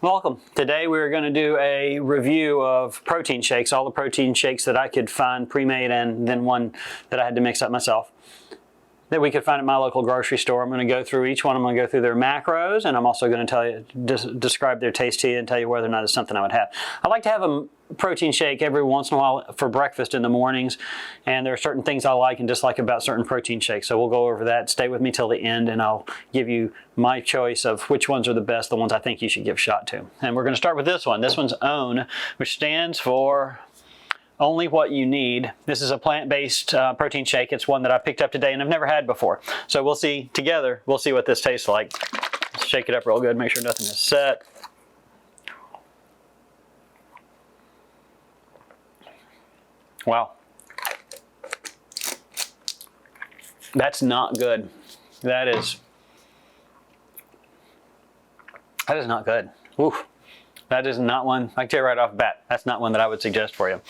Welcome. Today we're going to do a review of protein shakes, all the protein shakes that I could find pre-made and then one that I had to mix up myself that we could find at my local grocery store. I'm going to go through each one. I'm going to go through their macros, and I'm also going to tell you, describe their taste to you and tell you whether or not it's something I would have. I like to have a protein shake every once in a while for breakfast in the mornings, and there are certain things I like and dislike about certain protein shakes. So we'll go over that. Stay with me till the end, and I'll give you my choice of which ones are the best, the ones I think you should give a shot to. And we're going to start with this one. This one's OWN, which stands for Only What You Need. This is a plant-based protein shake. It's one that I picked up today and I've never had before. So we'll see together, we'll see what this tastes like. Let's shake it up real good, make sure nothing is set. Wow. That's not good. That is not good. Oof. That is not one, I can tell you right off the bat, that's not one that I would suggest for you.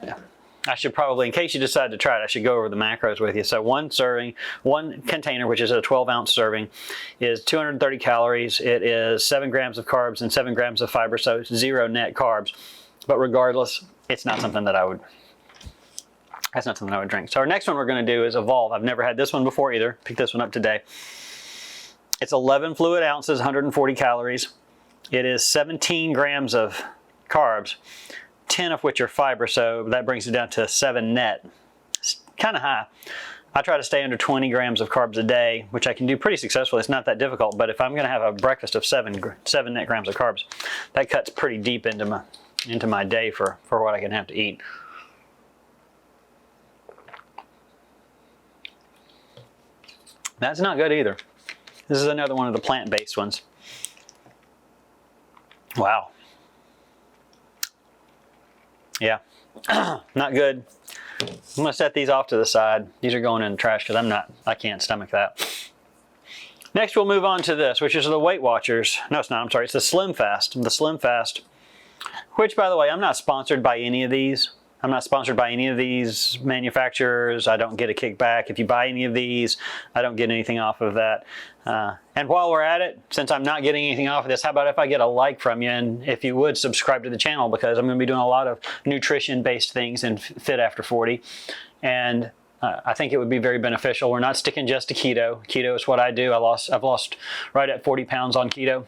Yeah. I should probably, in case you decide to try it, I should go over the macros with you. So one serving, one container, which is a 12-ounce serving, is 230 calories. It is 7 grams of carbs and 7 grams of fiber, so it's 0 net carbs. But regardless, it's not something that I would, that's not something I would drink. So our next one we're going to do is Evolve. I've never had this one before either. Picked this one up today. It's 11 fluid ounces, 140 calories. It is 17 grams of carbs, 10 of which are fiber, so that brings it down to 7 net. It's kind of high. I try to stay under 20 grams of carbs a day, which I can do pretty successfully. It's not that difficult, but if I'm going to have a breakfast of 7 net grams of carbs, that cuts pretty deep into my day for what I can have to eat. That's not good either. This is another one of the plant-based ones. Wow. Yeah, not good. I'm going to set these off to the side. These are going in the trash because I can't stomach that. Next, we'll move on to this, which is the Weight Watchers. No, it's not. I'm sorry. It's the SlimFast. The SlimFast, which, by the way, I'm not sponsored by any of these. I'm not sponsored by any of these manufacturers. I don't get a kickback. If you buy any of these, I don't get anything off of that. And while we're at it, since I'm not getting anything off of this, how about if I get a like from you, and if you would subscribe to the channel, because I'm going to be doing a lot of nutrition-based things in Fit After 40. And I think it would be very beneficial. We're not sticking just to keto. Keto is what I do. I've lost right at 40 pounds on keto.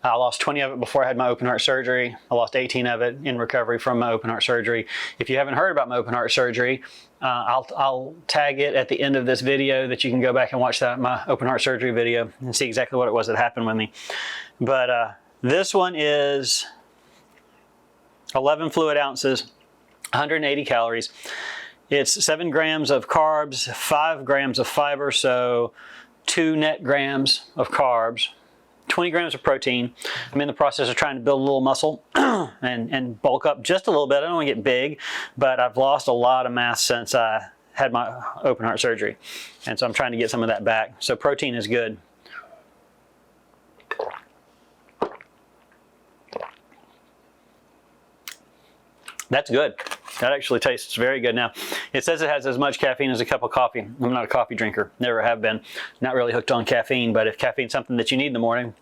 I lost 20 of it before I had my open heart surgery. I lost 18 of it in recovery from my open heart surgery. If you haven't heard about my open heart surgery, I'll tag it at the end of this video that you can go back and watch my open heart surgery video and see exactly what it was that happened with me. But this one is 11 fluid ounces, 180 calories. It's 7 grams of carbs, 5 grams of fiber, so 2 net grams of carbs. 20 grams of protein. I'm in the process of trying to build a little muscle and bulk up just a little bit. I don't want to get big, but I've lost a lot of mass since I had my open heart surgery. And so I'm trying to get some of that back. So protein is good. That's good. That actually tastes very good. Now, it says it has as much caffeine as a cup of coffee. I'm not a coffee drinker, never have been. Not really hooked on caffeine, but if caffeine's something that you need in the morning,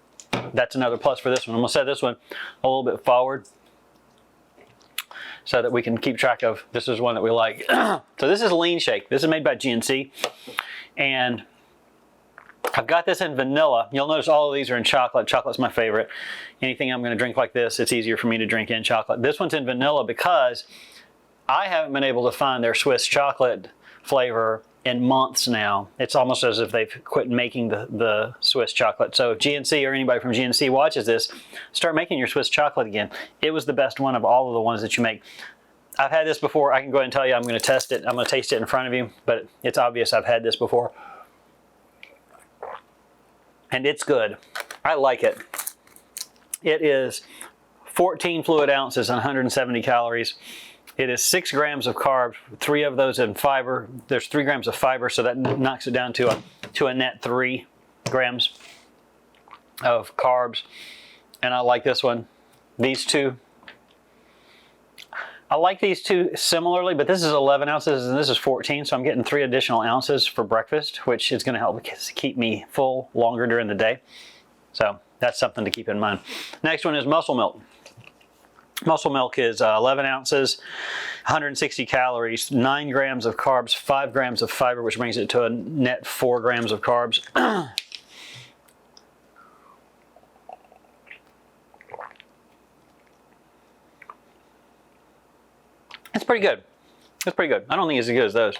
that's another plus for this one. I'm going to set this one a little bit forward so that we can keep track of, this is one that we like. So this is a lean shake. This is made by GNC, and I've got this in vanilla. You'll notice all of these are in chocolate. Chocolate's my favorite. Anything I'm going to drink like this, it's easier for me to drink in chocolate. This one's in vanilla because I haven't been able to find their Swiss chocolate flavor in months now. It's almost as if they've quit making the Swiss chocolate. So if GNC or anybody from GNC watches this, start making your Swiss chocolate again. It was the best one of all of the ones that you make. I've had this before. I can go ahead and tell you I'm going to test it. I'm going to taste it in front of you, but it's obvious I've had this before. And it's good. I like it. It is 14 fluid ounces and 170 calories. It is 6 grams of carbs, 3 of those in fiber. There's 3 grams of fiber, so that knocks it down to a net 3 grams of carbs. And I like this one. These two, I like these two similarly, but this is 11 ounces and this is 14, so I'm getting 3 additional ounces for breakfast, which is going to help keep me full longer during the day. So that's something to keep in mind. Next one is muscle milk. Muscle milk is 11 ounces, 160 calories, 9 grams of carbs, 5 grams of fiber, which brings it to a net 4 grams of carbs. It's pretty good. It's pretty good. I don't think it's as good as those,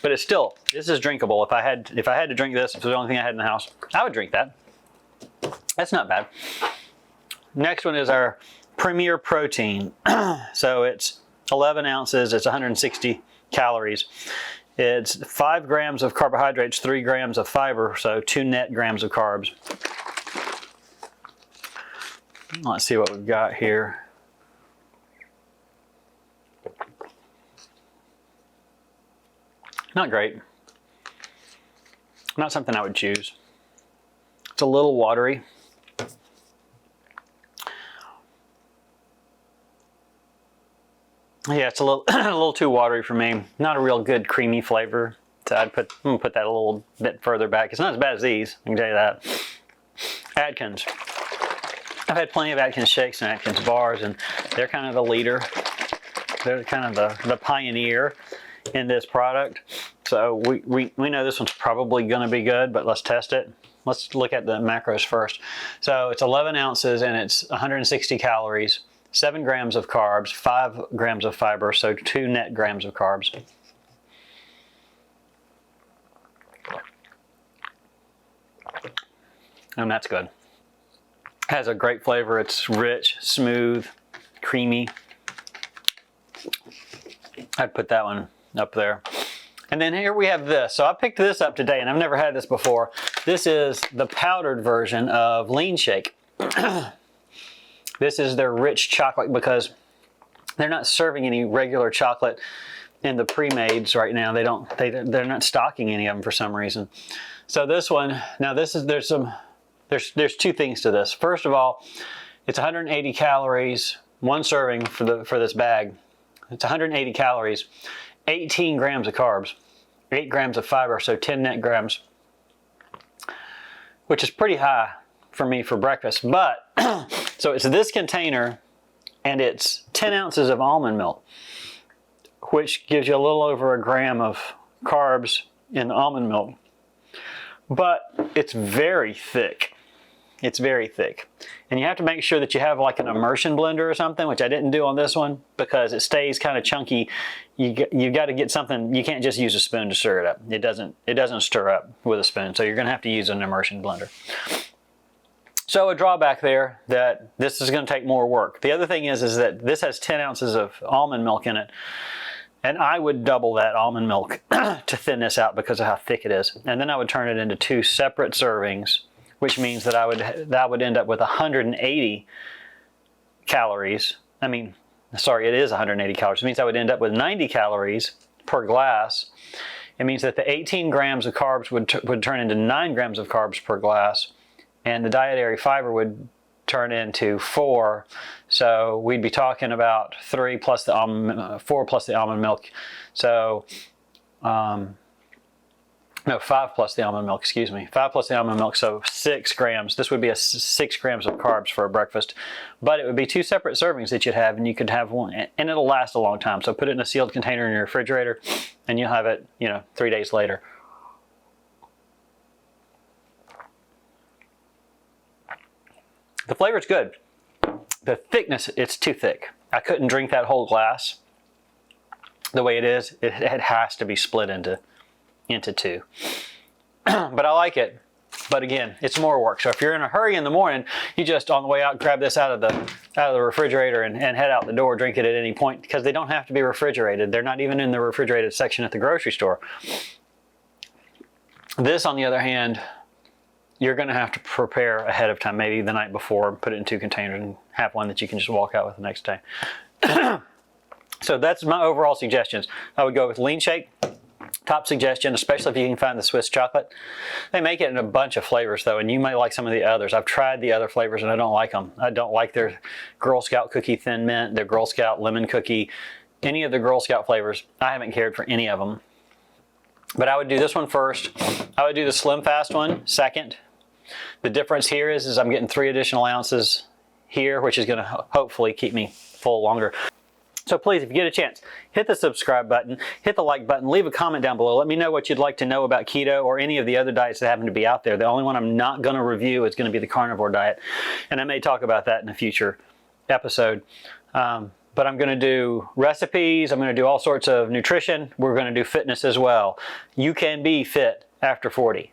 but it's still, this is drinkable. If I had to drink this, if it was the only thing I had in the house, I would drink that. That's not bad. Next one is our Premier Protein. So it's 11 ounces, it's 160 calories. It's 5 grams of carbohydrates, 3 grams of fiber, so 2 net grams of carbs. Let's see what we've got here. Not great. Not something I would choose. It's a little watery. Yeah, it's a little a little too watery for me. Not a real good creamy flavor. So I'm gonna put that a little bit further back. It's not as bad as these, I can tell you that. Atkins. I've had plenty of Atkins shakes and Atkins bars, and they're kind of the leader. They're kind of the pioneer in this product. So we know this one's probably going to be good, but let's test it. Let's look at the macros first. So it's 11 ounces and it's 160 calories, 7 grams of carbs, 5 grams of fiber, so 2 net grams of carbs. And that's good. Has a great flavor. It's rich, smooth, creamy. I'd put that one up there. And then here we have this. So I picked this up today, and I've never had this before. This is the powdered version of Lean Shake. This is their rich chocolate, because they're not serving any regular chocolate in the pre-mades right now. They're not stocking any of them for some reason. So this one, now this is, there's 2 things to this. First of all, it's 180 calories, 1 serving for this bag. It's 180 calories, 18 grams of carbs, 8 grams of fiber, so 10 net grams, which is pretty high for me for breakfast. But, so it's this container, and it's 10 ounces of almond milk, which gives you a little over 1 gram of carbs in the almond milk. But it's very thick. It's very thick. And you have to make sure that you have like an immersion blender or something, which I didn't do on this one because it stays kind of chunky. You got to get something. You can't just use a spoon to stir it up. It doesn't stir up with a spoon. So you're going to have to use an immersion blender. So a drawback there, that this is going to take more work. The other thing is that this has 10 ounces of almond milk in it. And I would double that almond milk to thin this out because of how thick it is. And then I would turn it into 2 separate servings, which means that I would end up with 180 calories. I mean, sorry, it is 180 calories. It means I would end up with 90 calories per glass. It means that the 18 grams of carbs would turn into 9 grams of carbs per glass, and the dietary fiber would turn into 4. So we'd be talking about 4 plus the almond milk. So, no, 5 plus the almond milk, excuse me. 5 plus the almond milk, so 6 grams. This would be 6 grams of carbs for a breakfast. But it would be 2 separate servings that you'd have, and you could have one, and it'll last a long time. So put it in a sealed container in your refrigerator, and you'll have it, 3 days later. The flavor's good. The thickness, it's too thick. I couldn't drink that whole glass the way it is. It has to be split into 2. But I like it. But again, it's more work. So if you're in a hurry in the morning, you just on the way out grab this out of the refrigerator and head out the door, drink it at any point, because they don't have to be refrigerated. They're not even in the refrigerated section at the grocery store. This, on the other hand, you're going to have to prepare ahead of time, maybe the night before, put it in 2 containers and have one that you can just walk out with the next day. So that's my overall suggestions. I would go with Lean Shake. Top suggestion, especially if you can find the Swiss chocolate. They make it in a bunch of flavors though, and you may like some of the others. I've tried the other flavors and I don't like them. I don't like their Girl Scout cookie thin mint, their Girl Scout lemon cookie, any of the Girl Scout flavors. I haven't cared for any of them. But I would do this one first. I would do the Slim Fast one second. The difference here is I'm getting 3 additional ounces here, which is going to hopefully keep me full longer. So please, if you get a chance, hit the subscribe button, hit the like button, leave a comment down below. Let me know what you'd like to know about keto or any of the other diets that happen to be out there. The only one I'm not going to review is going to be the carnivore diet. And I may talk about that in a future episode. But I'm going to do recipes. I'm going to do all sorts of nutrition. We're going to do fitness as well. You can be fit after 40.